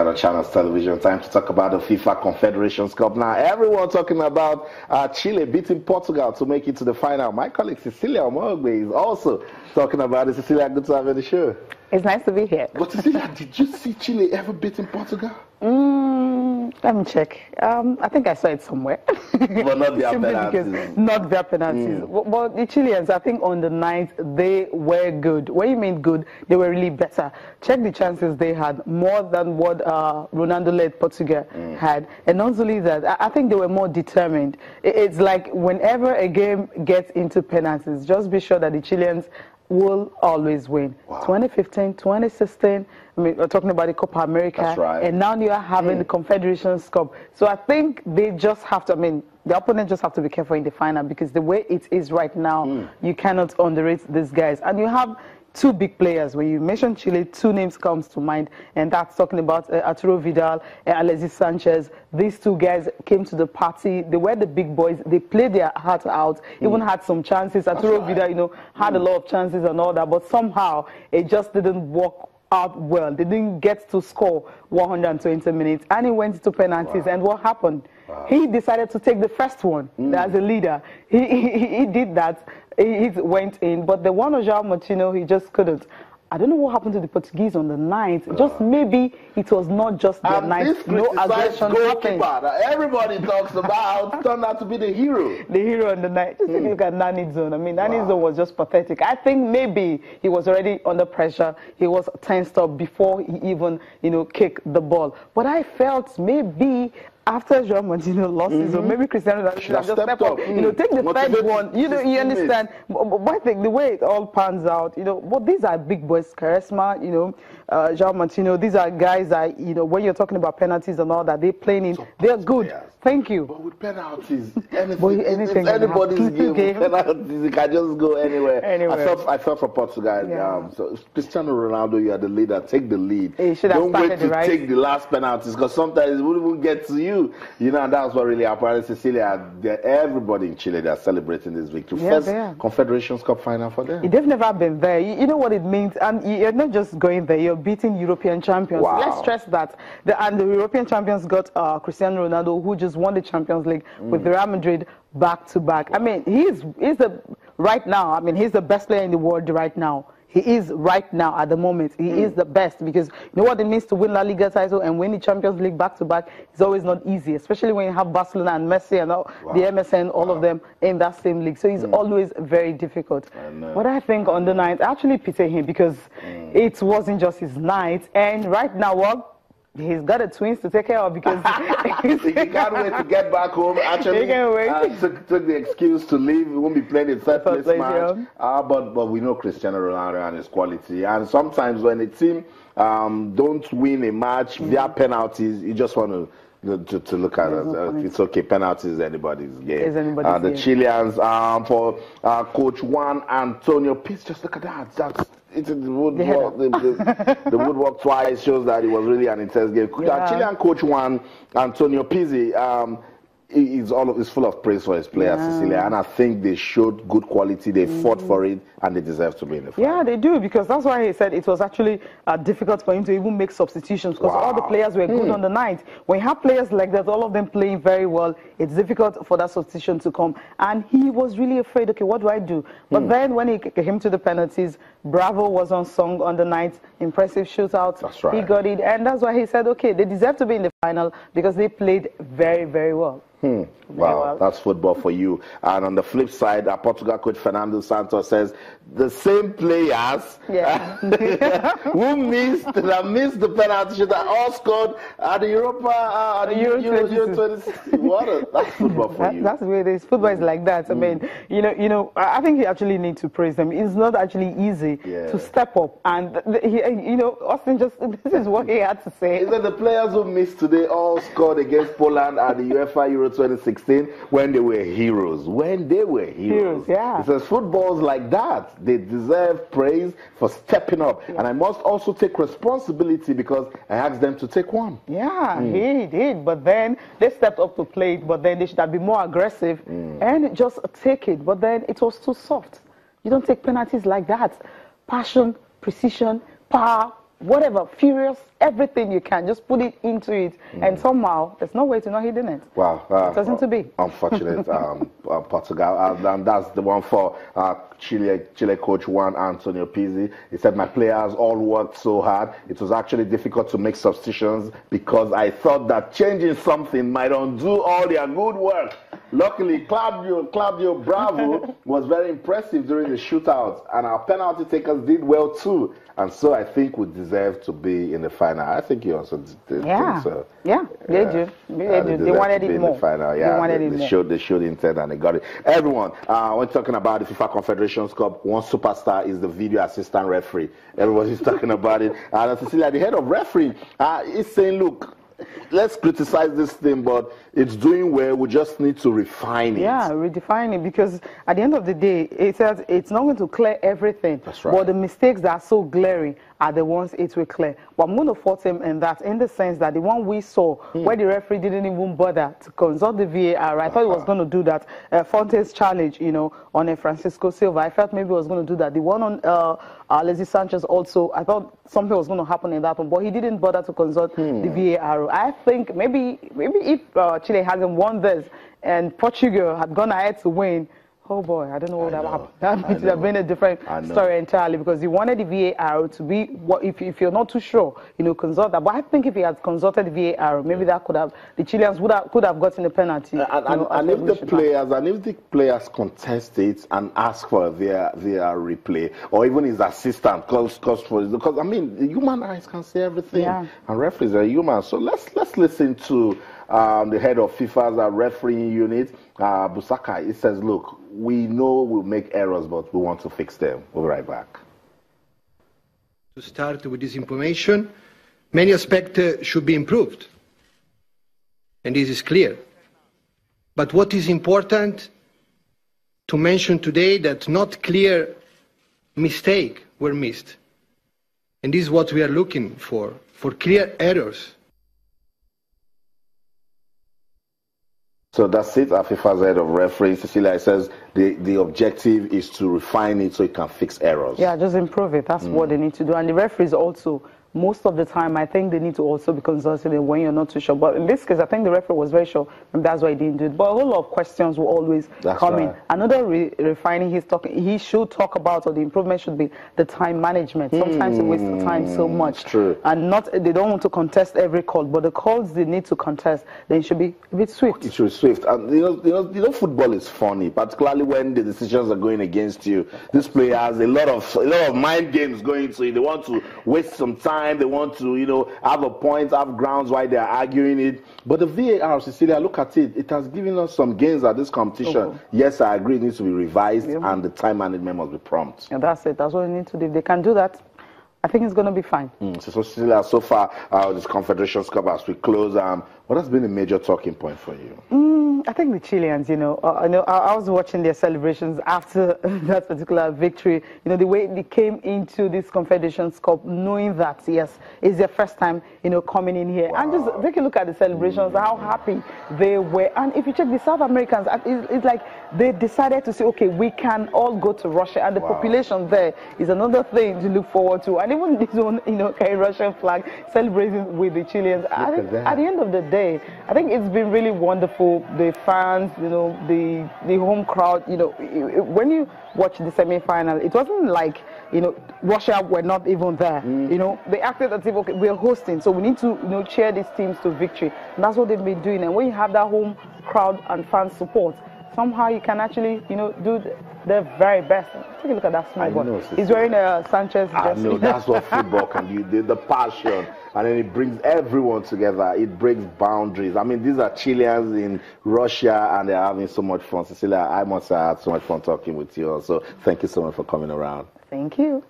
tonight on Channels Television. Time to talk about the FIFA Confederations Cup. Now, everyone talking about Chile beating Portugal to make it to the final. My colleague Cecilia Omogbe is also talking about it. Cecilia, good to have you on the show. It's nice to be here. But Cecilia, did you see Chile ever beating Portugal? Let me check. I think I saw it somewhere. But not their penalties. Not their penalties. But the Chileans, I think on the night, they were good. What you mean good? They were really better. Check the chances they had, more than what Ronaldo-led Portugal had. And not only that, I think they were more determined. It's like whenever a game gets into penalties, just be sure that the Chileans will always win. Wow. 2015, 2016, I mean, we're talking about the Copa America. That's right. And now you are having the Confederations Cup. So I think they just have to, I mean, the opponent just have to be careful in the final, because the way it is right now, you cannot underrate these guys. And you have two big players. When you mention Chile, two names comes to mind, and that's talking about Arturo Vidal and Alexis Sanchez. These two guys came to the party. They were the big boys. They played their heart out, even had some chances. Arturo Vidal, you know, had a lot of chances and all that, but somehow it just didn't work out well. They didn't get to score 120 minutes, and he went to penalties. And what happened? He decided to take the first one as a leader. He did that. He went in, but the one of João Martino, he just couldn't. I don't know what happened to the Portuguese on the night. Just maybe it was not just the night. No aggression happened. Everybody talks about turned out to be the hero. The hero on the night. Just look at Nani's zone. I mean, Nani's zone was just pathetic. I think maybe he was already under pressure. He was tensed up before he even, you know, kicked the ball. But I felt maybe after João Martino lost his own, maybe Cristiano Ronaldo should have just stepped up. You know, take the third one. You know, you understand. But I think the way it all pans out, you know, but these are big boys, charisma, you know, João Martino. These are guys that, you know, when you're talking about penalties and all that, they're playing in. They're good. Players. Thank you. But with penalties, anything it's anybody's game. Penalties, it can just go anywhere. I felt for Portugal. So Cristiano Ronaldo, you are the leader. Take the lead. Don't wait to take the last penalties, because sometimes it won't even get to you. You know, and that's what really happened. Cecilia, everybody in Chile, they're celebrating this victory. First Confederations Cup final for them. They've never been there. You know what it means. And you're not just going there, you're beating European champions. Wow. Let's stress that. And the European champions got Cristiano Ronaldo, who just won the Champions League with Real Madrid back-to-back. I mean, he's right now, I mean, he's the best player in the world right now. He is right now at the moment. He is the best, because you know what it means to win La Liga title and win the Champions League back-to-back. It's always not easy, especially when you have Barcelona and Messi and all, the MSN, all of them in that same league. So it's always very difficult. But I think on the night, I actually pity him, because it wasn't just his night. And right now, well, he's got a twins to take care of, because he can't wait to get back home. Actually, took the excuse to leave. He won't be playing in third place match. But we know Cristiano Ronaldo and his quality. And sometimes when a team don't win a match via penalties, you just want to look at it. It's okay. Penalties is anybody's game. The Chileans for Coach Juan Antonio Piz. Just look at that. The woodwork twice shows that it was really an intense game. Chilean coach Juan Antonio Pizzi is full of praise for his players, Cecilia, and I think they showed good quality. They fought for it, and they deserve to be in the final. Yeah, they do, because that's why he said it was actually difficult for him to even make substitutions, because all the players were good on the night. When you have players like that, all of them playing very well, it's difficult for that substitution to come. And he was really afraid, okay, what do I do? But then when he came to the penalties, Bravo was unsung on the night, impressive shootout. That's right. He got it, and that's why he said, okay, they deserve to be in the final, because they played very, very well. Wow, that's football for you. And on the flip side, our Portugal coach Fernando Santos says the same players who missed the penalty shoot that all scored at the Europa Euro 2016. That's football for you. That's the way it is. Football is like that. I mean, you know, I think you actually need to praise them. It's not actually easy to step up, and you know, Austin this is what he had to say. Is that the players who missed today all scored against Poland at the UEFA Euro 2016 when they were heroes. When they were heroes. It says football's like that. They deserve praise for stepping up. And I must also take responsibility, because I asked them to take one. He did. But then they stepped up to play it, but then they should have been more aggressive and just take it. But then it was too soft. You don't take penalties like that. Passion, precision, power, whatever, furious, everything you can, just put it into it, and somehow there's no way to not hitting it. Wow. It doesn't to be. Unfortunate. Portugal. And that's the one for Chile coach Juan Antonio Pizzi. He said, my players all worked so hard. It was actually difficult to make substitutions because I thought that changing something might undo all their good work. Luckily, Claudio Bravo was very impressive during the shootout, and our penalty takers did well too. And so I think we deserve to be in the final. I think you also did. Yeah, so. Yeah, they do. They wanted it more. The final. Yeah, they showed intent and they got it. Everyone, when talking about the FIFA Confederations Cup, one superstar is the video assistant referee. Everybody's talking about it. And Cecilia, the head of referee, is saying, look, let's criticize this thing, but it's doing well. We just need to refine it. Yeah, redefine it, because at the end of the day, it says it's not going to clear everything. That's right. But the mistakes that are so glaring are the ones it will clear. But I'm going to fault him in that, in the sense that the one we saw where the referee didn't even bother to consult the VAR. I thought he was going to do that. Fontane's challenge, you know, on Francisco Silva. I felt maybe he was going to do that. The one on Alexis Sanchez also, I thought something was going to happen in that one, but he didn't bother to consult the VAR. I think maybe if Chile hasn't won this and Portugal had gone ahead to win, oh boy, I don't know what would have happened. That would have been a different story entirely, because he wanted the VAR to be, what if you're not too sure, you know, consult that. But I think if he had consulted the VAR, maybe that could have, the Chileans could have gotten a penalty. And if the players contest it and ask for their replay, or even his assistant because I mean, human eyes can see everything, and referees are human. So let's listen to the head of FIFA's refereeing unit, Busaka. He says, look, we know we'll make errors, but we want to fix them. We'll be right back. To start with this information, many aspects should be improved, and this is clear. But what is important to mention today, that not clear mistakes were missed. And this is what we are looking for clear errors. So that's it. Our FIFA's head of referee, Cecilia, says the objective is to refine it so it can fix errors. Yeah, just improve it. That's what they need to do. And the referees also, most of the time, I think they need to also be consulted when you're not too sure. But in this case, I think the referee was very sure, and that's why he didn't do it. But a whole lot of questions will always come in. Another refining he should talk about, or the improvement should be the time management. Sometimes they waste the time so much. True. And they don't want to contest every call, but the calls they need to contest, then should be a bit swift. It should be swift. And you know, football is funny, particularly when the decisions are going against you. This player has a lot of mind games going to it. They want to waste some time. They want to, you know, have a point, have grounds why they are arguing it. But the VAR, Cecilia, look at it. It has given us some gains at this competition. Yes, I agree, it needs to be revised, and the time management must be prompt. And that's it. That's what we need to do. If they can do that, I think it's going to be fine. So Cecilia, so far, this Confederations Cup, as we close, what has been a major talking point for you? I think the Chileans, you know, I was watching their celebrations after that particular victory. You know, the way they came into this Confederations Cup, knowing that, yes, it's their first time, you know, coming in here. And just take a look at the celebrations, how happy they were. And if you check the South Americans, it's like they decided to say, okay, we can all go to Russia. And the population there is another thing to look forward to. And even this one, you know, Russian flag celebrating with the Chileans. I think at the end of the day, I think it's been really wonderful. The fans, you know, the home crowd, you know, when you watch the semi-final, it wasn't like, you know, Russia were not even there. You know, they acted as if, okay, we're hosting, so we need to, you know, cheer these teams to victory. And that's what they've been doing. And when you have that home crowd and fan support, somehow you can actually, you know, do the very best. Take a look at that small boy. He's wearing a Sanchez jersey. I know, that's what football can do. The passion, and then it brings everyone together. It breaks boundaries. I mean, these are Chileans in Russia, and they're having so much fun. Cecilia, I must have had so much fun talking with you. So thank you so much for coming around. Thank you.